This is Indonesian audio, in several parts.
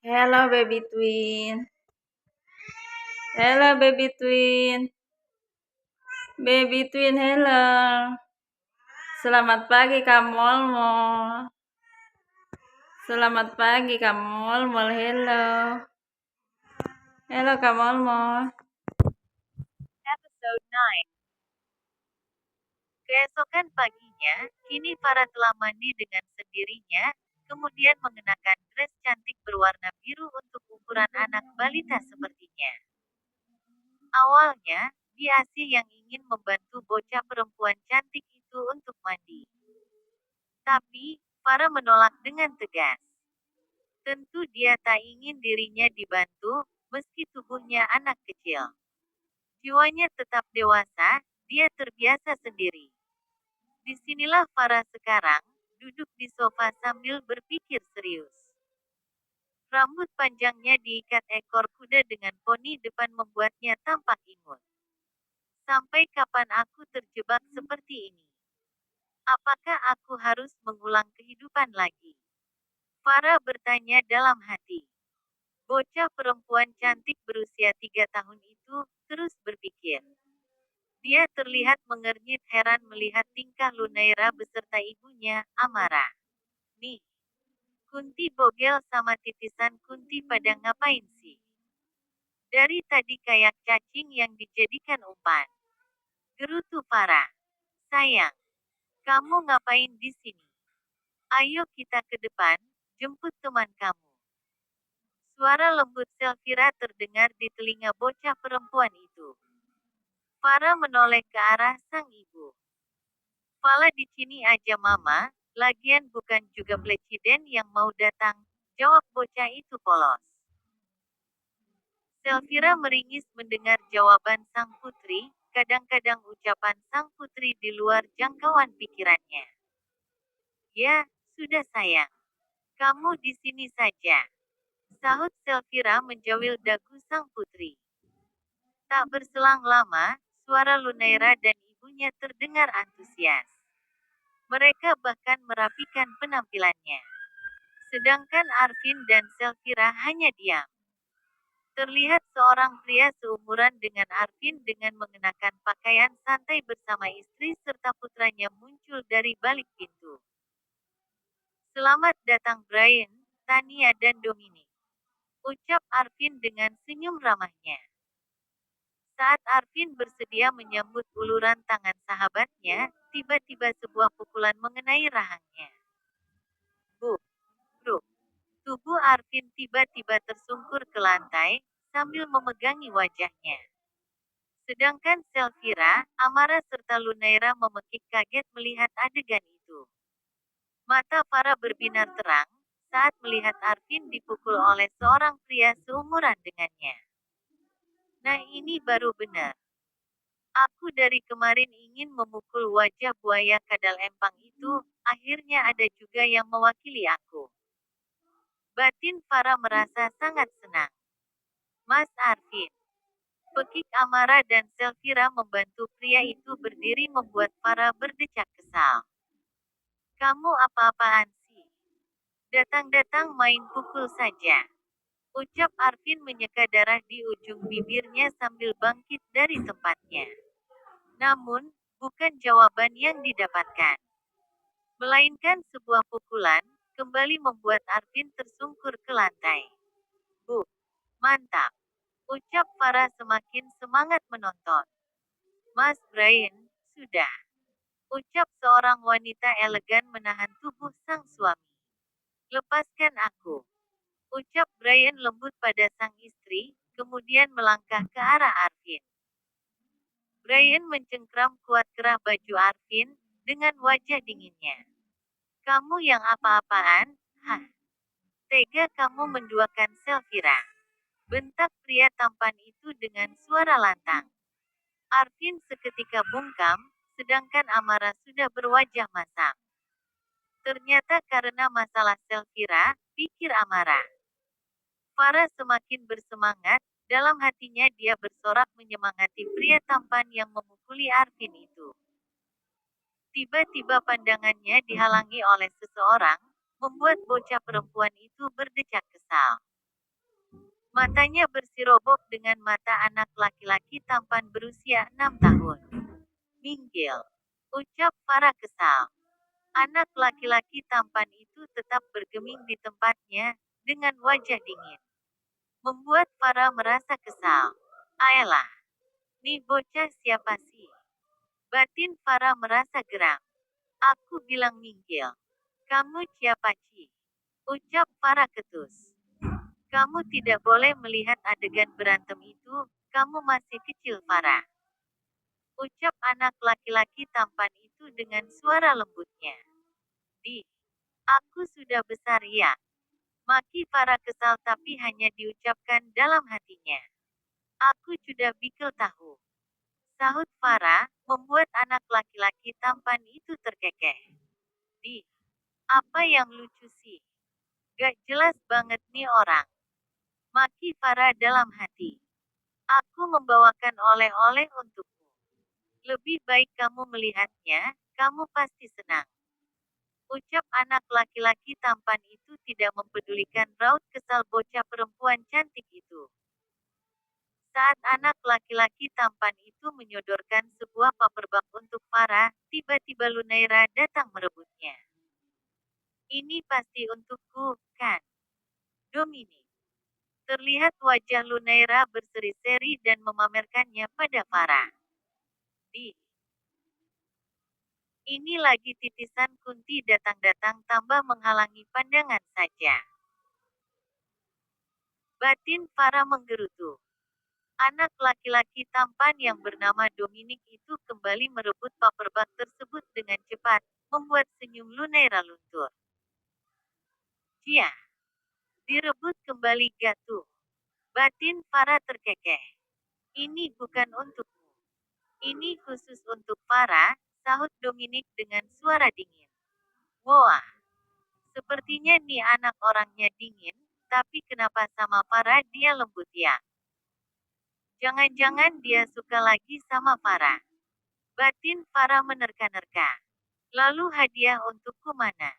Hello, baby twin. Hello, baby twin. Baby twin, hello. Selamat pagi, Kamolmo. Selamat pagi, Kamolmo. Hello. Hello, Kamolmo. Episode 9. Keesokan paginya, kini Farah telah mandi dengan sendirinya, kemudian mengenakan dress cantik berwarna biru untuk ukuran anak balita sepertinya. Awalnya, dia sih yang ingin membantu bocah perempuan cantik itu untuk mandi. Tapi, Farah menolak dengan tegas. Tentu dia tak ingin dirinya dibantu, meski tubuhnya anak kecil. Jiwanya tetap dewasa, dia terbiasa sendiri. Disinilah Farah sekarang, duduk di sofa sambil berpikir serius. Rambut panjangnya diikat ekor kuda dengan poni depan membuatnya tampak imut. Sampai kapan aku terjebak seperti ini? Apakah aku harus mengulang kehidupan lagi? Farah bertanya dalam hati. Bocah perempuan cantik berusia 3 tahun itu terus berpikir. Dia terlihat mengernyit heran melihat tingkah Lunaira beserta ibunya, Amara. Nih, Kunti bogel sama titisan Kunti pada ngapain sih? Dari tadi kayak cacing yang dijadikan umpan. Gerutu Farah. Sayang, kamu ngapain di sini? Ayo kita ke depan, jemput teman kamu. Suara lembut Selfira terdengar di telinga bocah perempuan itu. Farah menoleh ke arah sang ibu. Fala di sini aja mama, lagian bukan juga presiden yang mau datang, jawab bocah itu polos. Selfira meringis mendengar jawaban sang putri, kadang-kadang ucapan sang putri di luar jangkauan pikirannya. Ya, sudah sayang. Kamu di sini saja. Sahut Selfira menjawil dagu sang putri. Tak berselang lama, suara Lunaira dan ibunya terdengar antusias. Mereka bahkan merapikan penampilannya. Sedangkan Arvin dan Selfira hanya diam. Terlihat seorang pria seumuran dengan Arvin dengan mengenakan pakaian santai bersama istri serta putranya muncul dari balik pintu. Selamat datang Brian, Tania dan Dominic. Ucap Arvin dengan senyum ramahnya. Saat Arvin bersedia menyambut uluran tangan sahabatnya, tiba-tiba sebuah pukulan mengenai rahangnya. Buk, bruk. Tubuh Arvin tiba-tiba tersungkur ke lantai, sambil memegangi wajahnya. Sedangkan Selfira, Amara serta Lunaira memekik kaget melihat adegan itu. Mata Farah berbinar terang, saat melihat Arvin dipukul oleh seorang pria seumuran dengannya. Nah ini baru benar. Aku dari kemarin ingin memukul wajah buaya kadal empang itu, akhirnya ada juga yang mewakili aku. Batin Farah merasa sangat senang. Mas Arvin. Pekik Amara dan Selfira membantu pria itu berdiri membuat Farah berdecak kesal. Kamu apa-apaan sih? Datang-datang main pukul saja. Ucap Arvin menyeka darah di ujung bibirnya sambil bangkit dari tempatnya. Namun, bukan jawaban yang didapatkan. Melainkan sebuah pukulan, kembali membuat Arvin tersungkur ke lantai. Bu, mantap. Ucap Farah semakin semangat menonton. Mas Brian, sudah. Ucap seorang wanita elegan menahan tubuh sang suami. Lepaskan aku. Ucap Brian lembut pada sang istri, kemudian melangkah ke arah Arvin. Brian mencengkram kuat kerah baju Arvin, dengan wajah dinginnya. Kamu yang apa-apaan? Hah? Tega kamu menduakan Selfira. Bentak pria tampan itu dengan suara lantang. Arvin seketika bungkam, sedangkan Amara sudah berwajah masam. Ternyata karena masalah Selfira, pikir Amara. Farah semakin bersemangat, dalam hatinya dia bersorak menyemangati pria tampan yang memukuli Arvin itu. Tiba-tiba pandangannya dihalangi oleh seseorang, membuat bocah perempuan itu berdecak kesal. Matanya bersirobok dengan mata anak laki-laki tampan berusia 6 tahun. Minggil, ucap Farah kesal. Anak laki-laki tampan itu tetap bergeming di tempatnya, dengan wajah dingin. Membuat Farah merasa kesal. Ayolah, nih bocah siapa sih? Batin Farah merasa geram. Aku bilang minggil. Kamu siapa Ci? Ucap Farah ketus. Kamu tidak boleh melihat adegan berantem itu, kamu masih kecil Farah. Ucap anak laki-laki tampan itu dengan suara lembutnya. Di, aku sudah besar ya. Maki Farah kesal tapi hanya diucapkan dalam hatinya. Aku sudah bikel tahu. Sahut Farah, membuat anak laki-laki tampan itu terkekeh. Di, apa yang lucu sih? Gak jelas banget nih orang. Maki Farah dalam hati. Aku membawakan oleh-oleh untukmu. Lebih baik kamu melihatnya, kamu pasti senang. Ucap anak laki-laki tampan itu tidak mempedulikan raut kesal bocah perempuan cantik itu. Saat anak laki-laki tampan itu menyodorkan sebuah paperback untuk Farah, tiba-tiba Lunaira datang merebutnya. Ini pasti untukku, kan? Dominic. Terlihat wajah Lunaira berseri-seri dan memamerkannya pada Farah. Di, ini lagi titisan Kunti datang-datang tambah menghalangi pandangan saja. Batin Farah menggerutu. Anak laki-laki tampan yang bernama Dominic itu kembali merebut paperback tersebut dengan cepat, membuat senyum Lunaira luntur. Cia, direbut kembali Gatu. Batin Farah terkekeh. Ini bukan untukmu. Ini khusus untuk Farah, sahut Dominic dengan suara dingin. Wah, sepertinya nih anak orangnya dingin, tapi kenapa sama Farah dia lembut ya? Jangan-jangan dia suka lagi sama Farah. Batin Farah menerka-nerka. Lalu hadiah untukku mana?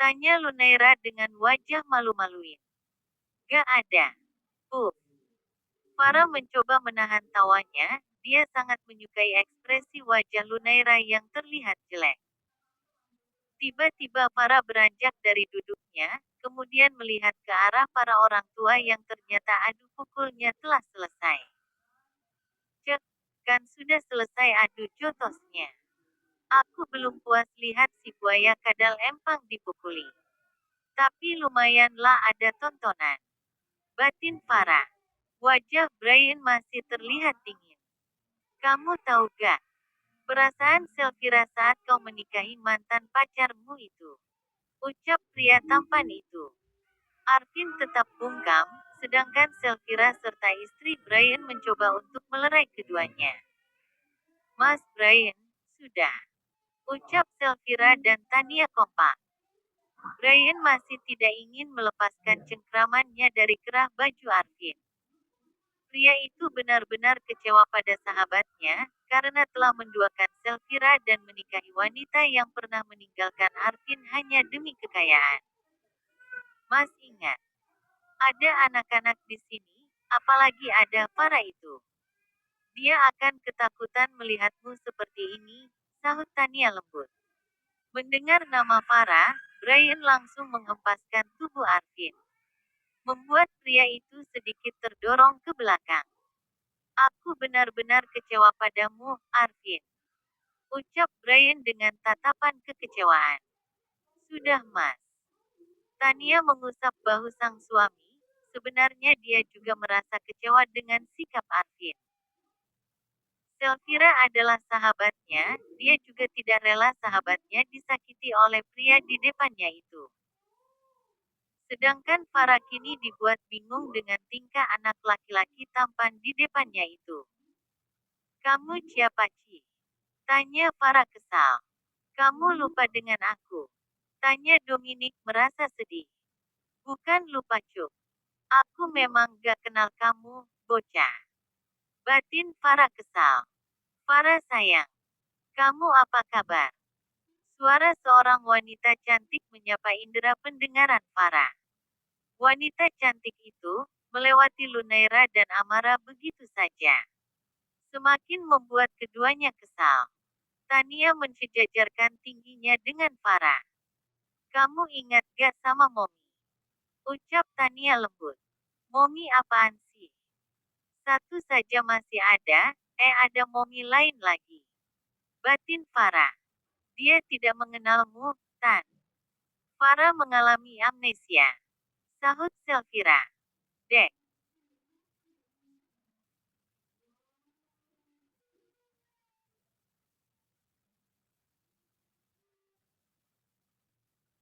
Tanya Lunaira dengan wajah malu-maluin. Gak ada. Farah mencoba menahan tawanya, dia sangat menyukai ekspresi wajah Lunaira yang terlihat jelek. Tiba-tiba Farah beranjak dari duduknya, kemudian melihat ke arah para orang tua yang ternyata adu pukulnya telah selesai. Cek, kan sudah selesai adu jotosnya. Aku belum puas lihat si buaya kadal empang dipukuli. Tapi lumayanlah ada tontonan. Batin Farah. Wajah Brian masih terlihat dingin. Kamu tahu gak? Perasaan Selfira saat kau menikahi mantan pacarmu itu. Ucap pria tampan itu. Arvin tetap bungkam, sedangkan Selfira serta istri Brian mencoba untuk melerai keduanya. Mas Brian, sudah. Ucap Selfira dan Tania kompak. Brian masih tidak ingin melepaskan cengkramannya dari kerah baju Arvin. Pria itu benar-benar kecewa pada sahabatnya, karena telah menduakan Selfira dan menikahi wanita yang pernah meninggalkan Arvin hanya demi kekayaan. Mas ingat, ada anak-anak di sini, apalagi ada Farah itu. Dia akan ketakutan melihatmu seperti ini, sahut Tania lembut. Mendengar nama Farah, Brian langsung menghempaskan tubuh Arvin. Membuat pria itu sedikit terdorong ke belakang. Aku benar-benar kecewa padamu, Arvin. Ucap Brian dengan tatapan kekecewaan. Sudah mas. Tania mengusap bahu sang suami, sebenarnya dia juga merasa kecewa dengan sikap Arvin. Selfira adalah sahabatnya, dia juga tidak rela sahabatnya disakiti oleh pria di depannya itu. Sedangkan Farah kini dibuat bingung dengan tingkah anak laki-laki tampan di depannya itu. Kamu siapa Ci? Tanya Farah kesal. Kamu lupa dengan aku. Tanya Dominic merasa sedih. Bukan lupa Cuk. Aku memang gak kenal kamu, bocah. Batin Farah kesal. Farah sayang. Kamu apa kabar? Suara seorang wanita cantik menyapa indera pendengaran Farah. Wanita cantik itu melewati Lunaira dan Amara begitu saja. Semakin membuat keduanya kesal. Tania mensejajarkan tingginya dengan Farah. Kamu ingat gak sama Momi? Ucap Tania lembut. Momi apaan sih? Satu saja masih ada, ada Momi lain lagi. Batin Farah. Dia tidak mengenalmu, Tan. Farah mengalami amnesia. Sahut Selvira. Dek.